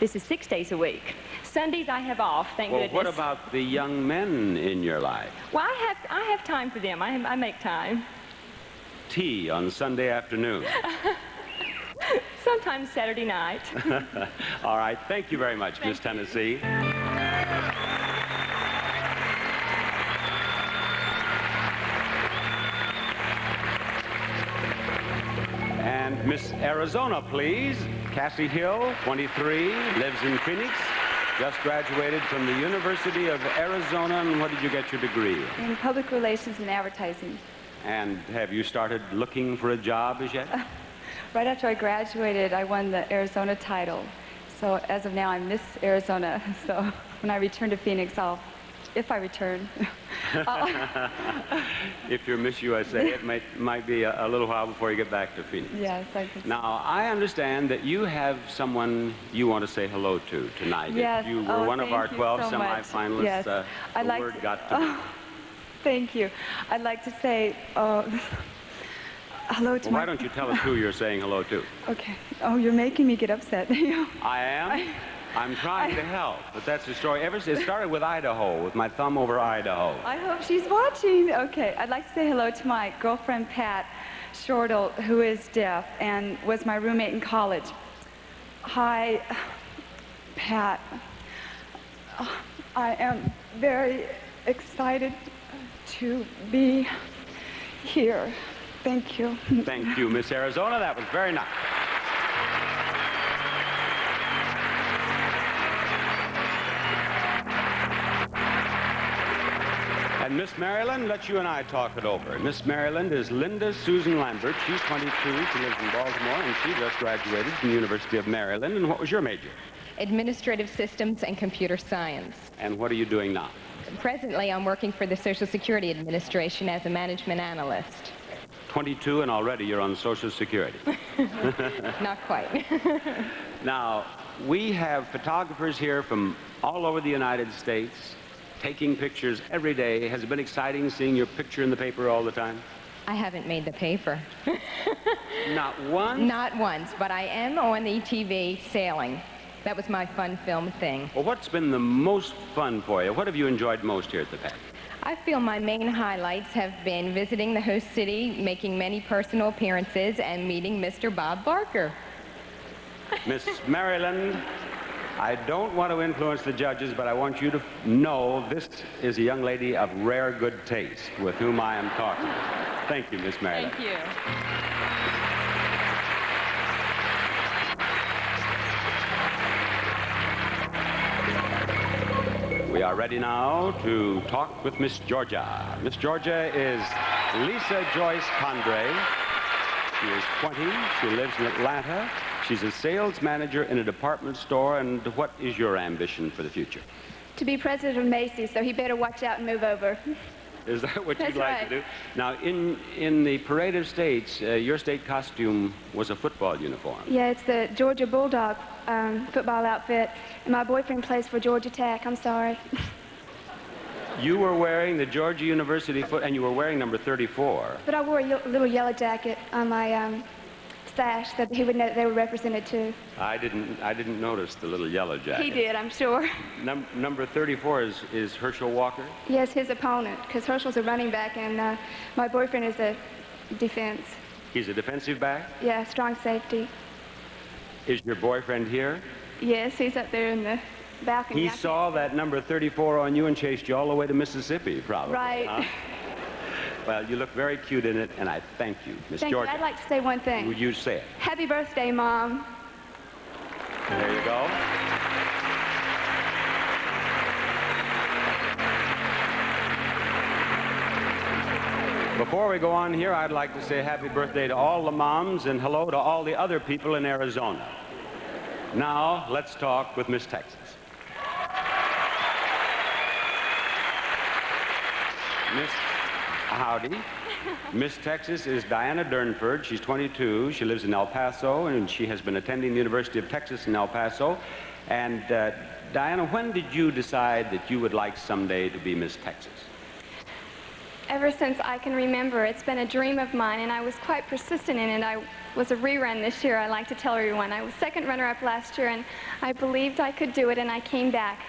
This is 6 days a week. Sundays I have off, thank goodness. Well, what about the young men in your life? Well, I have time for them. I make time. Tea on Sunday afternoon. Sometimes Saturday night. All right, thank you very much, Miss Tennessee. And Miss Arizona, please. Cassie Hill, 23, lives in Phoenix, just graduated from the University of Arizona. And what did you get your degree in? In public relations and advertising. And have you started looking for a job as yet? Right after I graduated, I won the Arizona title. So as of now, I'm Miss Arizona. So when I return to Phoenix, if I return. If you're Miss USA, it might be a little while before you get back to Phoenix. Yes, I think so. Now, I understand that you have someone you want to say hello to tonight. Yes. If you were one of our 12 so semifinalists, yes. the word got to me. Thank you. I'd like to say hello to Why don't you tell us who you're saying hello to? Okay. Oh, you're making me get upset. I am? I'm trying to help, but that's the story. It started with Idaho, with my thumb over Idaho. I hope she's watching. Okay. I'd like to say hello to my girlfriend, Pat Shortle, who is deaf and was my roommate in college. Hi, Pat. I am very excited to be here. Thank you. Thank you, Miss Arizona. That was very nice. And Miss Maryland, let you and I talk it over. Miss Maryland is Linda Susan Lambert. She's 22. She lives in Baltimore, and she just graduated from the University of Maryland. And what was your major? Administrative Systems and Computer Science. And what are you doing now? Presently, I'm working for the Social Security Administration as a management analyst. 22, and already you're on Social Security. Not quite. Now, we have photographers here from all over the United States taking pictures every day. Has it been exciting seeing your picture in the paper all the time? I haven't made the paper. Not once? Not once, but I am on the TV sailing. That was my fun film thing. Well, what's been the most fun for you? What have you enjoyed most here at the Pageant? I feel my main highlights have been visiting the host city, making many personal appearances, and meeting Mr. Bob Barker. Miss Maryland, I don't want to influence the judges, but I want you to know this is a young lady of rare good taste with whom I am talking. Thank you, Miss Maryland. Thank you. We are ready now to talk with Miss Georgia. Miss Georgia is Lisa Joyce Condrey. She is 20. She lives in Atlanta. She's a sales manager in a department store. And what is your ambition for the future? To be president of Macy's, so he better watch out and move over. Is that what you'd That's like right. to do? Now, in the Parade of States, your state costume was a football uniform. Yeah, it's the Georgia Bulldog football outfit, and my boyfriend plays for Georgia Tech. I'm sorry. You were wearing the Georgia University and you were wearing number 34. But I wore a little yellow jacket on my sash that he would know that they were represented too. I didn't notice the little yellow jacket. He did, I'm sure. Number 34 is Herschel Walker. Yes, his opponent, because Herschel's a running back, and my boyfriend is a defense. He's a defensive back. Yeah, strong safety. Is your boyfriend here? Yes, he's up there in the balcony. He saw that number 34 on you and chased you all the way to Mississippi, probably. Right. Huh? Well, you look very cute in it, and I thank you, Miss Thank you. Georgia. I'd like to say one thing. Would you say it? Happy birthday, Mom. There you go. Before we go on here, I'd like to say happy birthday to all the moms and hello to all the other people in Arizona. Now, let's talk with Miss Texas. Miss, howdy. Miss Texas is Diana Durnford. She's 22. She lives in El Paso, and she has been attending the University of Texas in El Paso. And Diana, when did you decide that you would like someday to be Miss Texas? Ever since I can remember, it's been a dream of mine, and I was quite persistent in it. was a rerun this year. I like to tell everyone. I was second runner-up last year, and I believed I could do it, and I came back.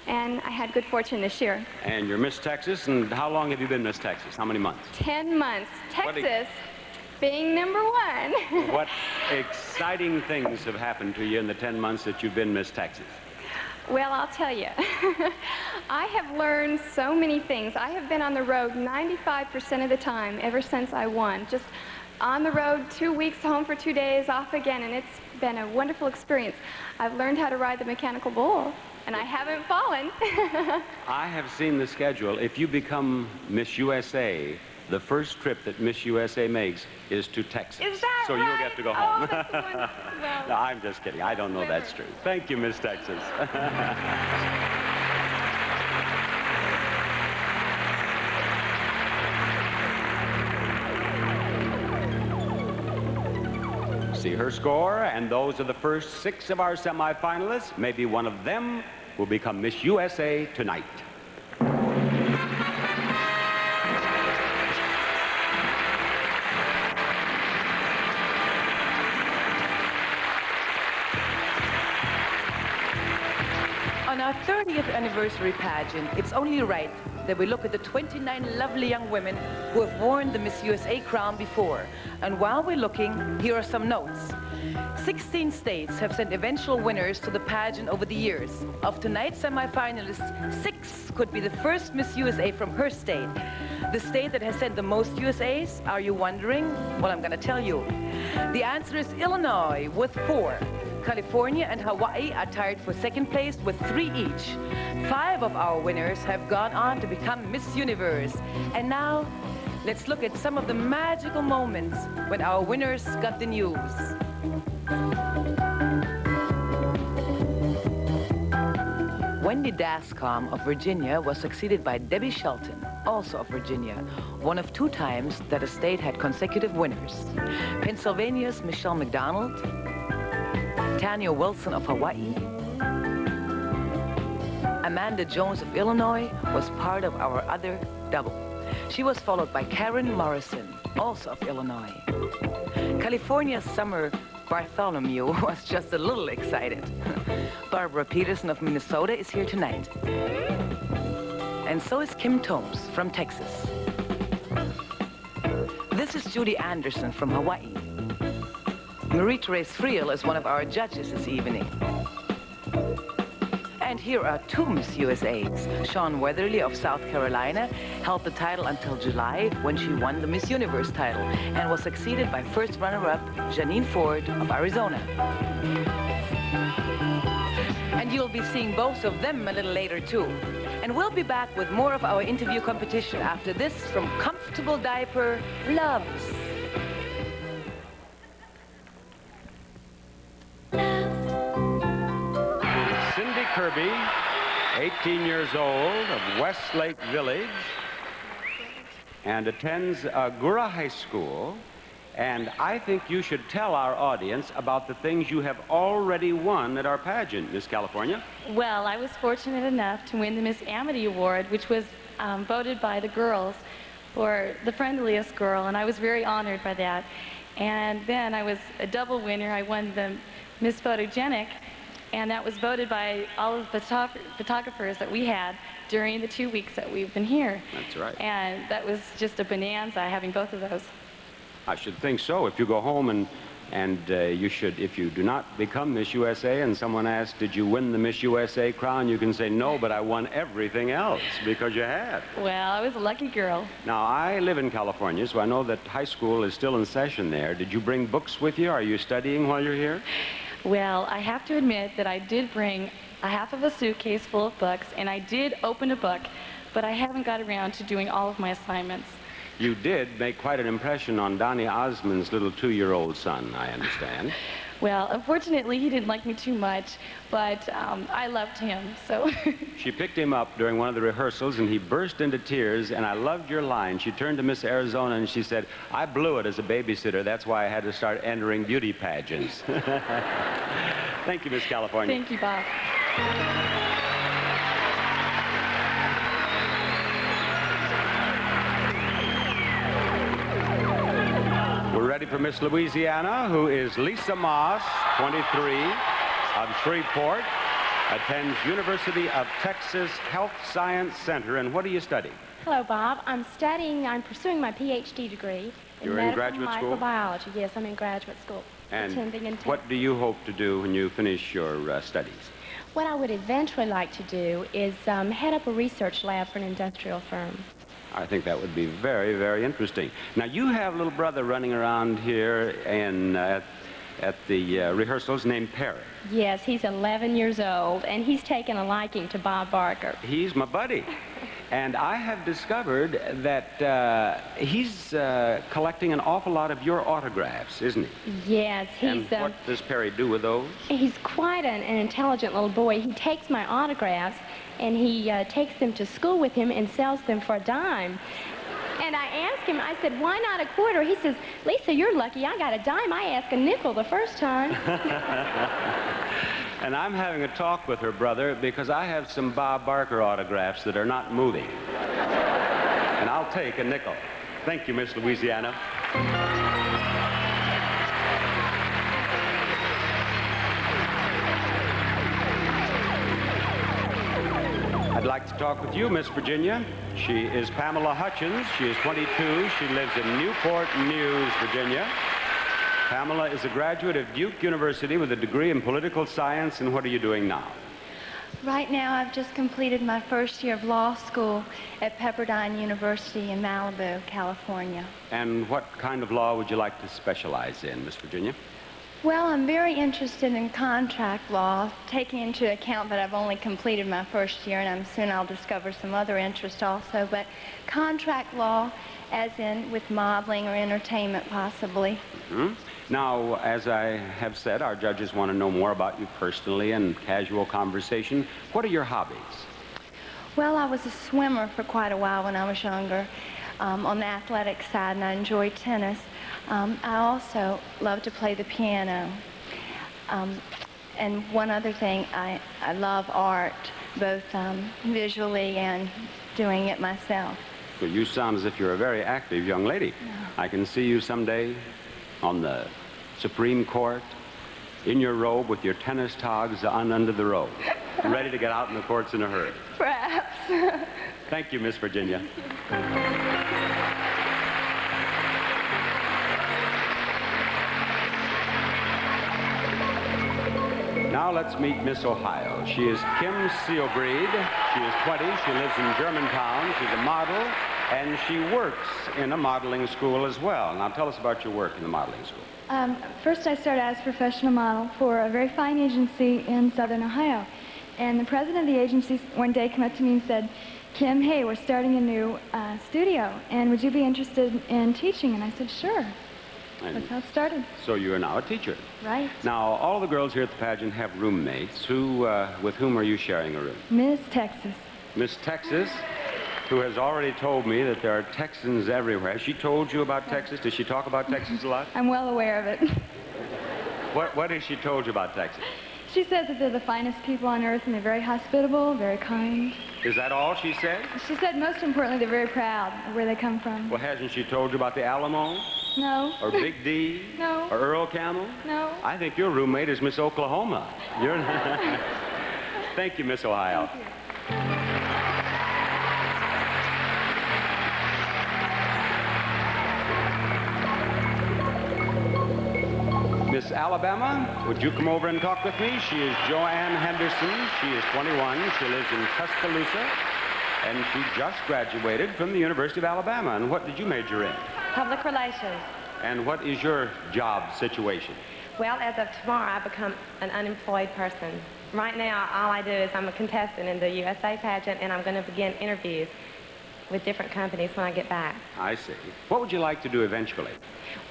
And I had good fortune this year. And you're Miss Texas, and how long have you been Miss Texas? How many months? 10 months. Texas being number one. What exciting things have happened to you in the 10 months that you've been Miss Texas? Well, I'll tell you. I have learned so many things. I have been on the road 95% of the time ever since I won. Just on the road, 2 weeks, home for 2 days, off again, and it's been a wonderful experience. I've learned how to ride the mechanical bull, and I haven't fallen. I have seen the schedule. If you become Miss USA, the first trip that Miss USA makes is to Texas. Is that so right? You'll get to go home. Oh, that's wonderful. Well, No, I'm just kidding. I don't know that's true. Thank you, Miss Texas. See her score, and those are the first 6 of our semifinalists. Maybe one of them will become Miss USA tonight. On our 30th anniversary pageant, it's only right that we look at the 29 lovely young women who have worn the Miss USA crown before. And while we're looking, here are some notes. 16 states have sent eventual winners to the pageant over the years. Of tonight's semifinalists, 6 could be the first Miss USA from her state. The state that has sent the most USAs, are you wondering? Well, I'm going to tell you. The answer is Illinois with 4. California and Hawaii are tied for second place with 3 each. 5 of our winners have gone on to become Miss Universe. And now, let's look at some of the magical moments when our winners got the news. Wendy Dascom of Virginia was succeeded by Debbie Shelton, also of Virginia, one of 2 times that a state had consecutive winners. Pennsylvania's Michelle McDonald, Tanya Wilson of Hawaii, Amanda Jones of Illinois was part of our other double. She was followed by Karen Morrison, also of Illinois. California's Summer Bartholomew was just a little excited. Barbara Peterson of Minnesota is here tonight. And so is Kim Tomes from Texas. This is Judy Anderson from Hawaii. Marie-Therese Friel is one of our judges this evening. And here are 2 Miss USAs. Shawn Weatherly of South Carolina held the title until July when she won the Miss Universe title and was succeeded by first runner-up Janine Ford of Arizona. And you'll be seeing both of them a little later too. And we'll be back with more of our interview competition after this from Comfortable Diaper Loves. Cindy Kirby, 18 years old, of Westlake Village, and attends Gura High School. And I think you should tell our audience about the things you have already won at our pageant, Miss California. Well, I was fortunate enough to win the Miss Amity Award, which was voted by the girls for the friendliest girl, and I was very honored by that. And then I was a double winner. I won the Miss Photogenic, and that was voted by all of the photographers that we had during the 2 weeks that we've been here. That's right. And that was just a bonanza having both of those. I should think so. If you go home and you should, if you do not become Miss USA and someone asks, did you win the Miss USA crown, you can say, no, but I won everything else, because you had. Well, I was a lucky girl. Now, I live in California, so I know that high school is still in session there. Did you bring books with you? Are you studying while you're here? Well, I have to admit that I did bring a half of a suitcase full of books, and I did open a book, but I haven't got around to doing all of my assignments. You did make quite an impression on Donny Osmond's little 2-year-old son, I understand. Well, unfortunately, he didn't like me too much, but I loved him, so. She picked him up during one of the rehearsals, and he burst into tears, and I loved your line. She turned to Miss Arizona, and she said, I blew it as a babysitter. That's why I had to start entering beauty pageants. Thank you, Miss California. Thank you, Bob. We're Ready for Miss Louisiana, who is Lisa Moss, 23, of Shreveport, attends University of Texas Health Science Center. And what do you study? Hello, Bob. I'm pursuing my PhD degree You're in graduate school? microbiology. Yes, I'm in graduate school. And attending in what do you hope to do when you finish your studies? What I would eventually like to do is head up a research lab for an industrial firm. I think that would be very, very interesting. Now, you have a little brother running around here at the rehearsals named Perry. Yes, he's 11 years old, and he's taken a liking to Bob Barker. He's my buddy. And I have discovered that he's collecting an awful lot of your autographs, isn't he? Yes, And what does Perry do with those? he's quite an intelligent little boy. He takes my autographs, and he takes them to school with him and sells them for a dime. And I asked him, I said, why not a quarter? He says, Lisa, you're lucky. I got a dime. I asked a nickel the first time. And I'm having a talk with her brother because I have some Bob Barker autographs that are not moving. And I'll take a nickel. Thank you, Miss Louisiana. I'd like to talk with you, Miss Virginia. She is Pamela Hutchins. She is 22. She lives in Newport News, Virginia. Pamela is a graduate of Duke University with a degree in political science. And what are you doing now? Right now, I've just completed my first year of law school at Pepperdine University in Malibu, California. And what kind of law would you like to specialize in, Miss Virginia? Well, I'm very interested in contract law, taking into account that I've only completed my first year, and soon I'll discover some other interest also. But contract law, as in with modeling or entertainment, possibly. Mm-hmm. Now, as I have said, our judges want to know more about you personally and casual conversation. What are your hobbies? Well, I was a swimmer for quite a while when I was younger, on the athletic side, and I enjoyed tennis. I also love to play the piano. And one other thing, I love art, both visually and doing it myself. Well, you sound as if you're a very active young lady. No. I can see you someday on the Supreme Court, in your robe with your tennis togs on under the robe, ready to get out in the courts in a hurry. Perhaps. Thank you, Miss Virginia. Now let's meet Miss Ohio. She is Kim Seelbrede. She is 20. She lives in Germantown. She's a model, and she works in a modeling school as well. Now tell us about your work in the modeling school. First, I started as a professional model for a very fine agency in Southern Ohio. And the president of the agency one day came up to me and said, Kim, hey, we're starting a new studio, and would you be interested in teaching? And I said, sure. And that's how it started. so you are now a teacher. Right. Now, all the girls here at the pageant have roommates. With whom are you sharing a room? Miss Texas. Miss Texas, who has already told me that there are Texans everywhere. Has she told you about Texas? Does she talk about Texas a lot? I'm well aware of it. What has she told you about Texas? She says that they're the finest people on earth, and they're very hospitable, very kind. Is that all she said? She said most importantly, they're very proud of where they come from. Well, hasn't she told you about the Alamo? No. Or Big D? No. Or Earl Camel? No. I think your roommate is Miss Oklahoma. You're Thank you, Miss Ohio. Thank you. Miss Alabama, would you come over and talk with me? She is Joanne Henderson. She is 21. She lives in Tuscaloosa, and she just graduated from the University of Alabama. And what did you major in? Public relations. And what is your job situation? Well, as of tomorrow, I become an unemployed person. Right now, all I do is I'm a contestant in the USA pageant, and I'm going to begin interviews with different companies when I get back. I see. What would you like to do eventually?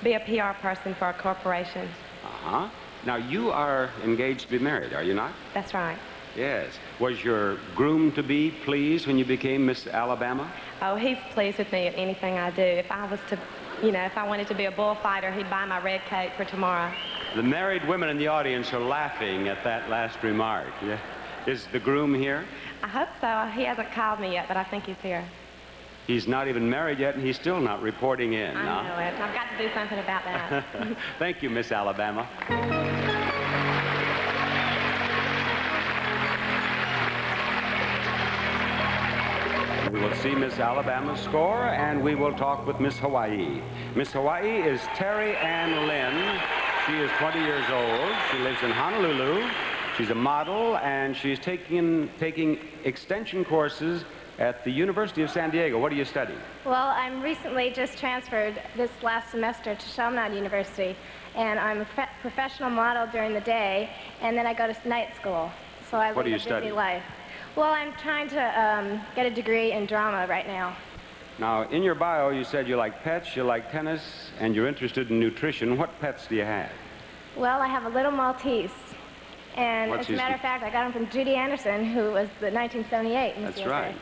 Be a PR person for a corporation. Uh-huh. Now, you are engaged to be married, are you not? That's right. Yes. Was your groom-to-be pleased when you became Miss Alabama? Oh, he's pleased with me at anything I do. If I was to, if I wanted to be a bullfighter, he'd buy my red coat for tomorrow. The married women in the audience are laughing at that last remark. Yeah. Is the groom here? I hope so. He hasn't called me yet, but I think he's here. He's not even married yet, and he's still not reporting in. I know it. I've got to do something about that. Thank you, Miss Alabama. We will see Miss Alabama's score, and we will talk with Miss Hawaii. Miss Hawaii is Terry Ann Lynn. She is 20 years old. She lives in Honolulu. She's a model, and she's taking extension courses at the University of San Diego. What do you study? Well, I'm recently just transferred this last semester to Chaminade University, and I'm a professional model during the day, and then I go to night school. So I live a busy life. Well, I'm trying to get a degree in drama right now. Now, in your bio, you said you like pets, you like tennis, and you're interested in nutrition. What pets do you have? Well, I have a little Maltese. And as a matter of fact, I got him from Judy Anderson, who was the 1978 Miss USA. That's right.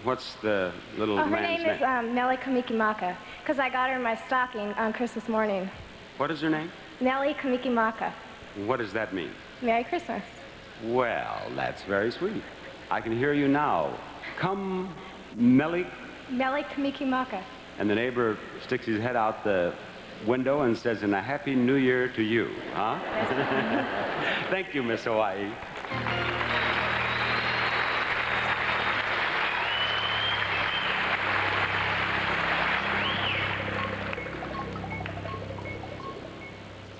What's the little man's name? Her name is Nellie Kamikimaka, because I got her in my stocking on Christmas morning. What is her name? Nellie Kamikimaka. What does that mean? Merry Christmas. Well, that's very sweet. I can hear you now. Come, Nellie. Nellie Kamikimaka. And the neighbor sticks his head out the window and says, "And a Happy New Year to you," huh? Thank you, Miss Hawaii.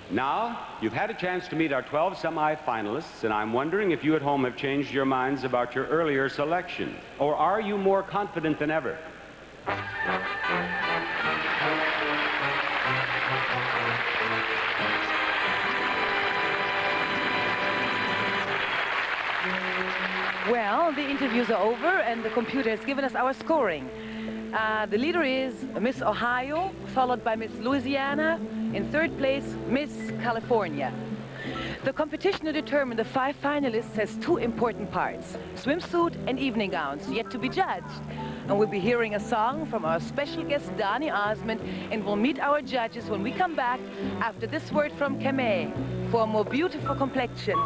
Now, you've had a chance to meet our 12 semi-finalists, and I'm wondering if you at home have changed your minds about your earlier selection, or are you more confident than ever? Well, the interviews are over, and the computer has given us our scoring. The leader is Miss Ohio, followed by Miss Louisiana. In third place, Miss California. The competition to determine the 5 finalists has 2 important parts: swimsuit and evening gowns, yet to be judged. And we'll be hearing a song from our special guest, Donny Osmond, and we'll meet our judges when we come back after this word from Keme for a more beautiful complexion.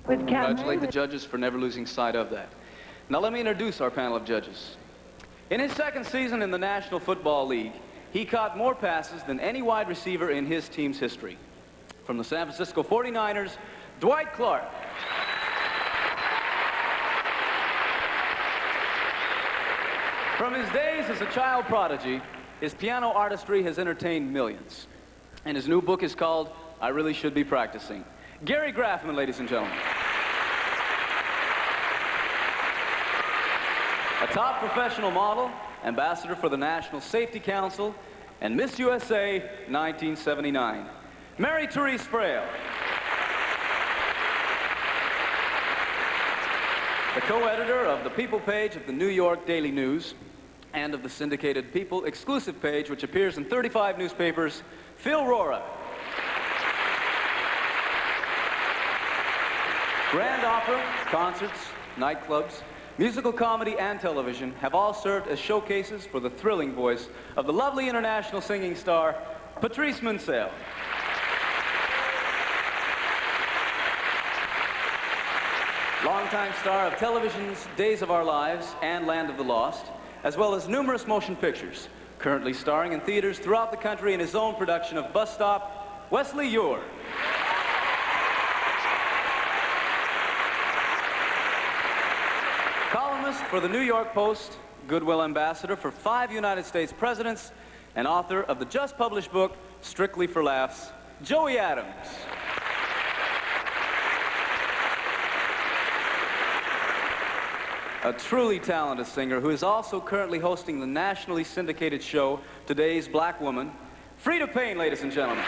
Congratulate the judges for never losing sight of that. Now let me introduce our panel of judges. In his second season in the National Football League, he caught more passes than any wide receiver in his team's history. From the San Francisco 49ers, Dwight Clark. From his days as a child prodigy, his piano artistry has entertained millions. And his new book is called I Really Should Be Practicing. Gary Graffman, ladies and gentlemen. A top professional model, ambassador for the National Safety Council, and Miss USA 1979, Mary Therese Frail. The co-editor of the People page of the New York Daily News and of the syndicated People exclusive page, which appears in 35 newspapers, Phil Rora. Grand opera, concerts, nightclubs, musical comedy, and television have all served as showcases for the thrilling voice of the lovely international singing star, Patrice Munsell. Longtime star of television's Days of Our Lives and Land of the Lost, as well as numerous motion pictures, currently starring in theaters throughout the country in his own production of Bus Stop, Wesley Ure. Columnist for the New York Post, Goodwill Ambassador for 5 United States presidents, and author of the just published book, Strictly for Laughs, Joey Adams. A truly talented singer who is also currently hosting the nationally syndicated show, Today's Black Woman, Frida Payne, ladies and gentlemen.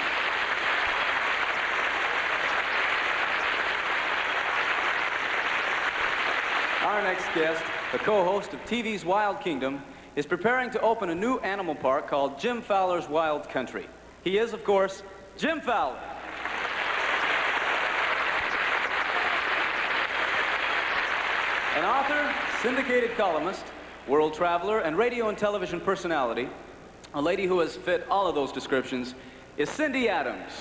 Our next guest, the co-host of TV's Wild Kingdom, is preparing to open a new animal park called Jim Fowler's Wild Country. He is, of course, Jim Fowler. An author, syndicated columnist, world traveler, and radio and television personality, a lady who has fit all of those descriptions, is Cindy Adams.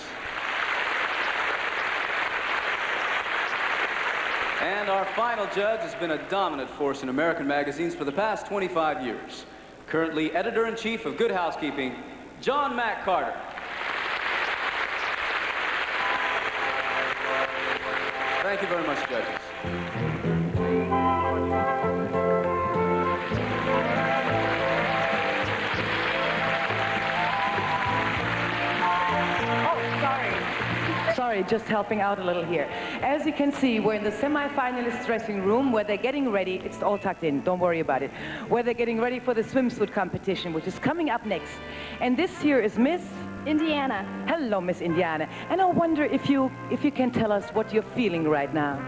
And our final judge has been a dominant force in American magazines for the past 25 years. Currently editor-in-chief of Good Housekeeping, John Mack Carter. Thank you very much, judges. Sorry, just helping out a little here. As you can see, we're in the semi-finalist dressing room where they're getting ready. It's all tucked in, don't worry about it. Where they're getting ready for the swimsuit competition, which is coming up next. And this here is Miss Indiana. Hello, Miss Indiana. And I wonder if you can tell us what you're feeling right now.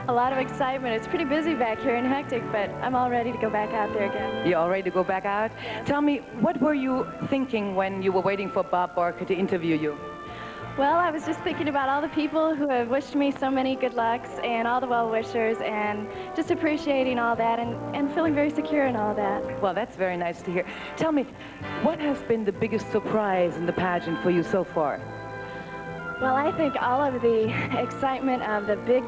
A lot of excitement. It's pretty busy back here and hectic, but I'm all ready to go back out there again. You're all ready to go back out? Yes. Tell me, what were you thinking when you were waiting for Bob Barker to interview you? Well, I was just thinking about all the people who have wished me so many good lucks and all the well-wishers and just appreciating all that and feeling very secure in all that. Well, that's very nice to hear. Tell me, what has been the biggest surprise in the pageant for you so far? Well, I think all of the excitement of the big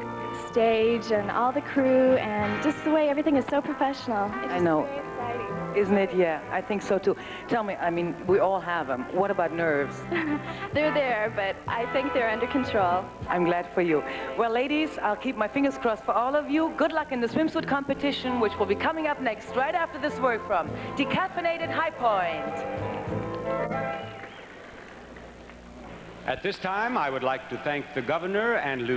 stage and all the crew and just the way everything is so professional. It's I know. very exciting. Isn't it? Yeah, I think so too. Tell me, I mean, we all have them. What about nerves? They're there, but I think they're under control. I'm glad for you. Well, ladies, I'll keep my fingers crossed for all of you. Good luck in the swimsuit competition, which will be coming up next, right after this word from Decaffeinated High Point. At this time, I would like to thank the governor and